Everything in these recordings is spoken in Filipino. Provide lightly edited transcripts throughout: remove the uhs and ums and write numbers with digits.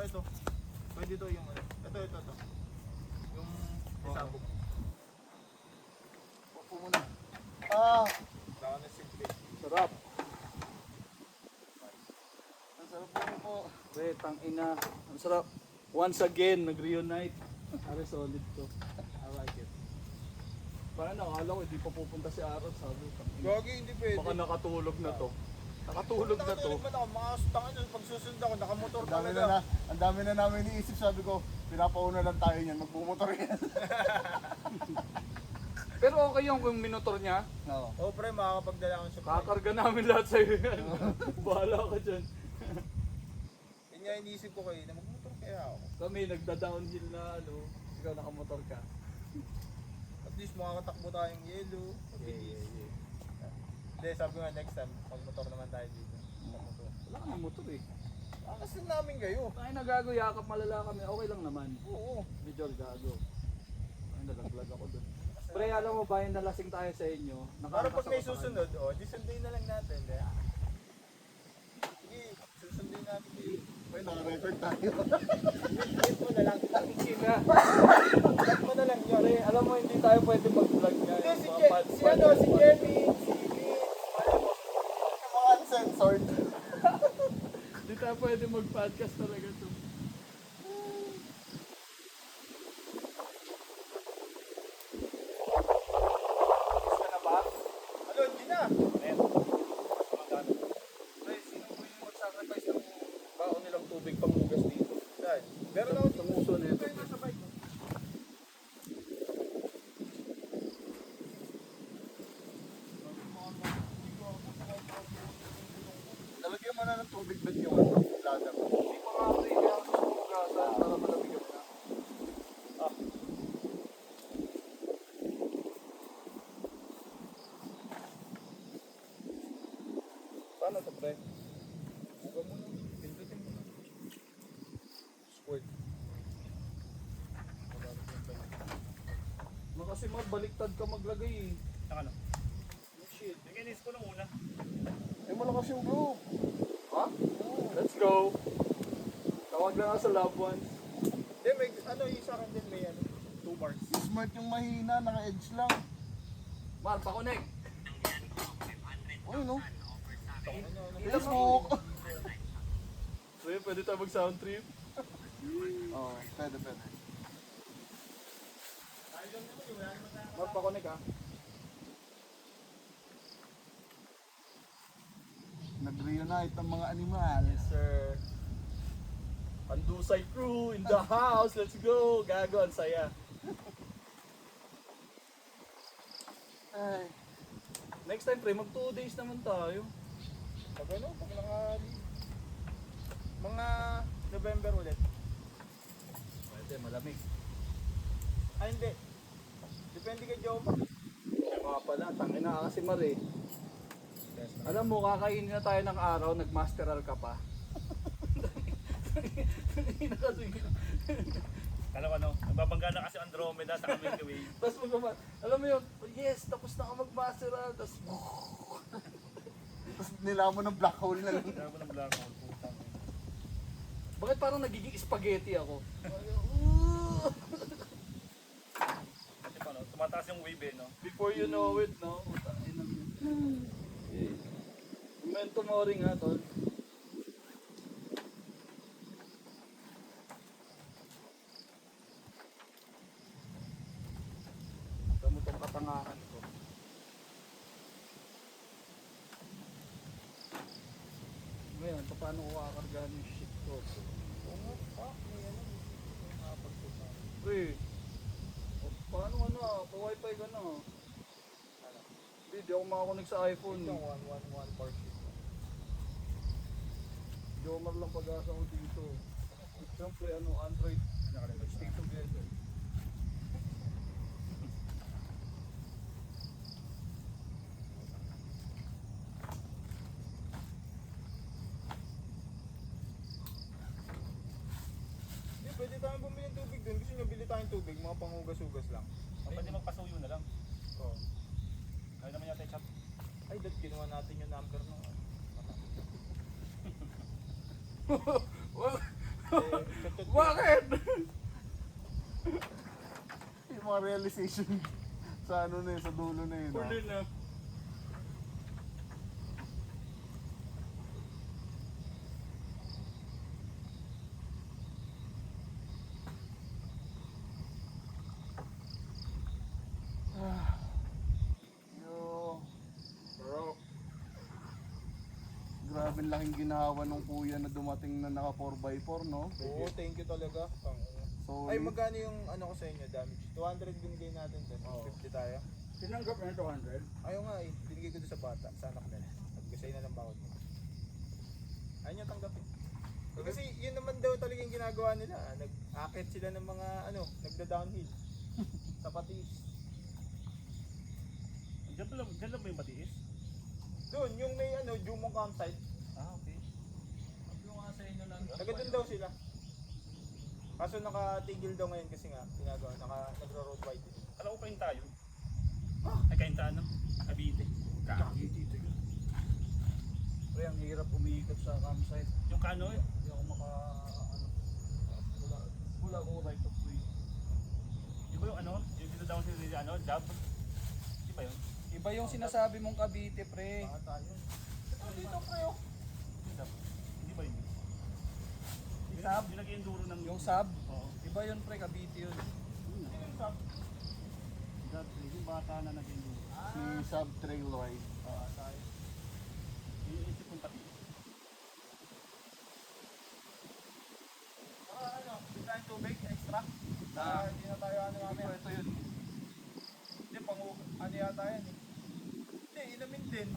ito. Pwede ito yung ano. Ito. Yung isabog. Upo muna. Ah! Baka na simple. Sarap. Ang sarap po. Pre, tangina. Ang sarap. Once again, nag-reunite. Are solid to. I like it. Paano, akala ko hindi pa pupunta si Aaron. Sabi ko, Gagi, hindi pwede. baka nakatulog na to. Nakatulog na to. Nakatulog ba ako? Mga tangan yun, pag susunod ako, nakamotor Ang dami talaga. ang dami na namin iniisip, sabi ko, pinapauna lang tayo niyan, magbumotor yan. Pero okay yung kung minotor niya. Oo. Oh, pre, makakapagdala akong supply. Kakarga namin lahat sa'yo yan. Bahala ka dyan. Yun nga iniisip ko kayo, na magmotor kaya ako. Kami nagda-downhill na ano, ikaw nakamotor ka. At least makakatakbo tayong yellow. Mabilis. Hindi, sabi ko nga next time, magmotor naman tayo dito. Magmotor. Wala kang motor eh. Kasi namin kayo. Ay nagago, yakap malala kami. Okay lang naman. Oo. Medyo gago. Ay nalaglag ako dun. Pre, alam mo ba yung nalasing tayo sa inyo? Para pag may susunod, di sunduin na lang natin. Sige, susundin natin. May naka-record tayo. Hit mo na lang. Sina? Hit mo na lang yun. Pre, alam mo hindi tayo pwede mag-vlog nga. Hindi, Yung si mga Jenny, pads- si ano, si Jenny, si Yung mga uncensored. Hindi tayo pwede mag-podcast talaga to. Gusto na ba? Ano, hindi na. Pre, sino po yung mag-sacrifice ng baon nilang tubig panghugas dito? Saan? Meron ako Sa muso na ito. Ito yung nasa bike mo. Talagyan mo na ng tubig ba't yung ano, ladder. Hindi pa nga pre, kaya gusto ko hugasan para malamigan na. Paano to pre? Huwag mo na. Pindutin mo na. Squirt. Kasi baliktad ka maglagay eh. Ano? Oh shit. Naginis ko na muna. Eh, malakas yung glue. Ha? Let's go. Tawag na nga sa loved ones. Hindi, may ano, yung sa akin din may ano, 2 bars. Yung smart yung mahina, naka-edge lang. Mar, pa-connect. Uy, no? Ilang Facebook. So yun, pwede tayo mag-sound trip. Oo, pwede. Mar, pa-connect ha. Nag-reunite ang mga animal. Yes sir. Pandusay crew in the house. Let's go. Gago, ang saya. Ay, Next time pre, mag 2 days naman tayo. Pag ano, pag mga November ulit. Pwede, malamig. Ay, hindi. Depende kay Joma. Mga pala, tangin na kasi Mar eh. Alam mo, kakainin na tayo ng araw, nag-masteral ka pa. Alam ano, nagbabangga na kasi Andromeda sa Milky Way. Tapos alam mo yun, yes, tapos na ako mag-masteral. Tapos, tapos nilamon ng black hole na lang. Kaya mo ng black hole, putang. bakit parang nagiging spaghetti ako? Kasi paano, tumataas yung wave eh, no? Before you know it, no? Utangin na yun. Memento mori nga, tol. Tamo tong katangahan ko. Ngayon, paano ko kakargahan yung shit ko? Pre, paano ano, pa-wifi ka na. Hindi ako makakonig sa iPhone. Ito, 111 bar sheet. Jomar lang pag-asa ko dito. Siyempre, ano, Android. Stay together. Hindi, pwede tayong bumili ng tubig dun. Gusto nyo bili tayong tubig, mga panghugas-hugas lang. Pwede magpasuyo na lang. Oo. Ayaw naman yata yung chat. Ay, dad, kinuha natin yung number ng... Buntot. Bakit? Yung mga realization sa ano na yun, sa dulo na yun. Huli na. Yo, Bro. grabe laking ginawa nung kuya na dumating na naka 4x4, no? Oo, thank you talaga. So, Ay, magkano yung ano ko sa inyo, damage? 200 binigay natin din. 50 tayo. Tinanggap na 200? Ayaw nga eh, binigay ko doon sa bata, sa anak nila. Nagkasay na ng bawat mo. Ayaw niya tanggapin. Kasi yun naman daw talaga yung ginagawa nila. Nag-akit sila ng mga nagda-downhill. Sa patis. Diyan lang ba yung matiis? Doon, yung may Jumong campsite. Ah, okay. Sabi ko nga sa inyo lang. Taga doon daw sila. Kaso nakatigil daw ngayon kasi nga, ginagawa, nagro-road wide din. Alam ko kain tayo. Ay kain tayo, no? Cavite. Dito yun. Pre, ang hirap umiikot sa campsite. Yung kano, Hindi ako wala akong right of way. di ba yung yung dito daw sila job? Di ba yun? Iba yung sinasabi mong Cavite, pre. Baka tayo. Dito, pre, oh. Hindi ba yun? Yung sub? Yung nag-enduro ng... Yung sub? Oo. Iba yun, pre, Cavite yun. Yung bata na nag-enduro. si Sub Trail Ride. Iniisip kong pati. Hindi tayong tubig, extra. Hindi na tayo mamaya. Ito yun. Hindi, ano yata yan eh. Hindi, inamin din.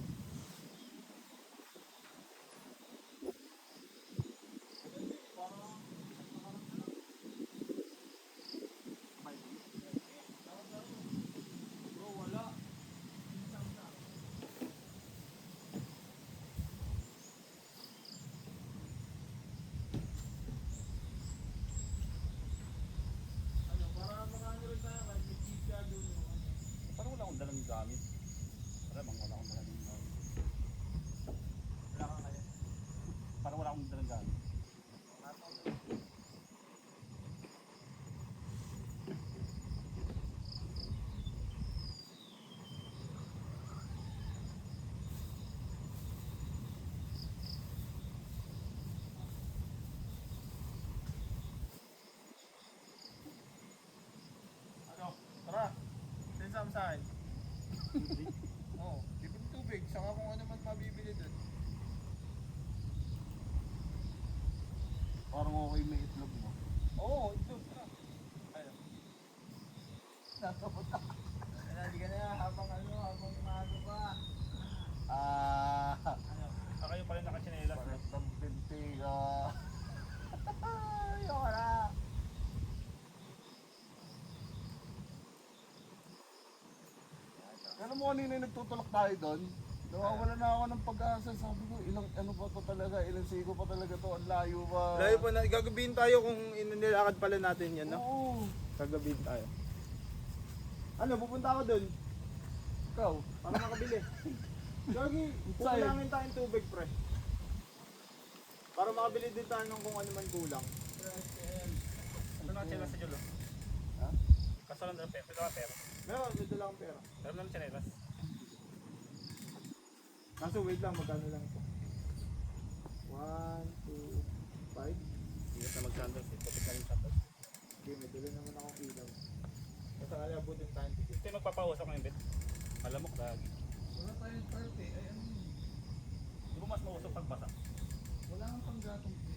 Parang wala akong dalang gamit. Parang wala akong dalang gamit. Wala kang kaya. Parang wala akong dalang gamit. Tara, sensam sa akin. Oo, libre tubig. Saka kung ano man mabibili doon. Parang okay may itlog mo. Oo, ito. Ano? Hindi ka na habang maaga pa. Kayo pala nakachinelas. Parang ng bintiga. Ayoko na. Alam mo kanina yung nagtutulak tayo doon? Nawawala na ako ng pag-asa. Sabi ko, ilang ano pa to talaga, ilang sigo pa talaga to, ang layo pa. Layo pa na, gagabihin tayo kung inilakad pala natin yan, no? Oo. Gagabihin tayo. Ano, pupunta ako doon. Ikaw, Para makabili. Gagi, kukulangin tayong tubig, pre. Para makabili din tayo ng kung ano man kulang. Ito nakachinelas sa Jolo. Ha? Kaso lang dalang pera. Ito lang pera. Meron, may dala akong pera. Meron lang chinelas. Kaso wait lang, magkano lang ito? 1, 2, 5. Hindi ka mag-sandals eh. Kapit na rin sandals. Okay, may dala naman akong ilaw. Basta kaya abutin tayong tigil. Ito yung magpapahusok ng bit. Malamok lagi. Wala tayong party. Ay, ano yun? Di ba mas mausok pag basa? Wala kang panggatong, pre.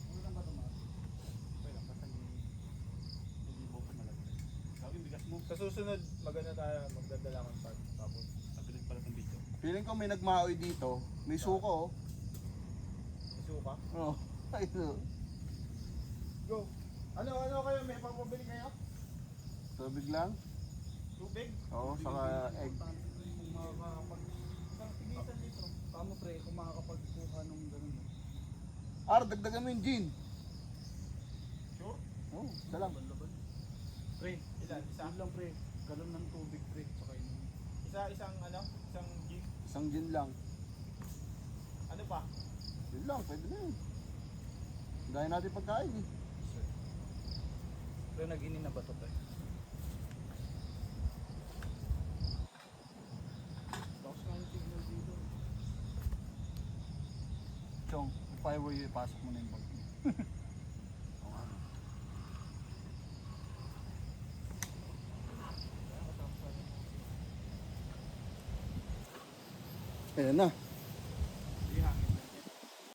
Wala ba tumas? Okay lang. Basta hindi mo pa malagay. Gawin bigas mo. Sa susunod, maganda tayo, magdadala akong part. Tapos, Pagbilig pala ng video. feeling ko may nagmaoy dito. May suko, oh. isuka. Oo. Ay, no. Go! Ano kayo? May papabili kayo? Tubig lang? Tubig? Oo, saka egg. Tigisan litro. Tama, pre, kung makakapagkuha nung ganun. Dagdagan mo yung gin. Sure? Oo, isa lang. Laban. Pre, Ilan? Isa? yun lang, pre. Galon ng tubig, pre. Tsaka yun. Isang gig? Isang gin lang. Ano pa? Yun lang, pwede na yun. Dahil natin pagkain eh. Pero nag-ini na ba ito tayo? Tapos nga yung signal dito. Chong, if I were you, ipasok mo na yung bag mo. Ayan na.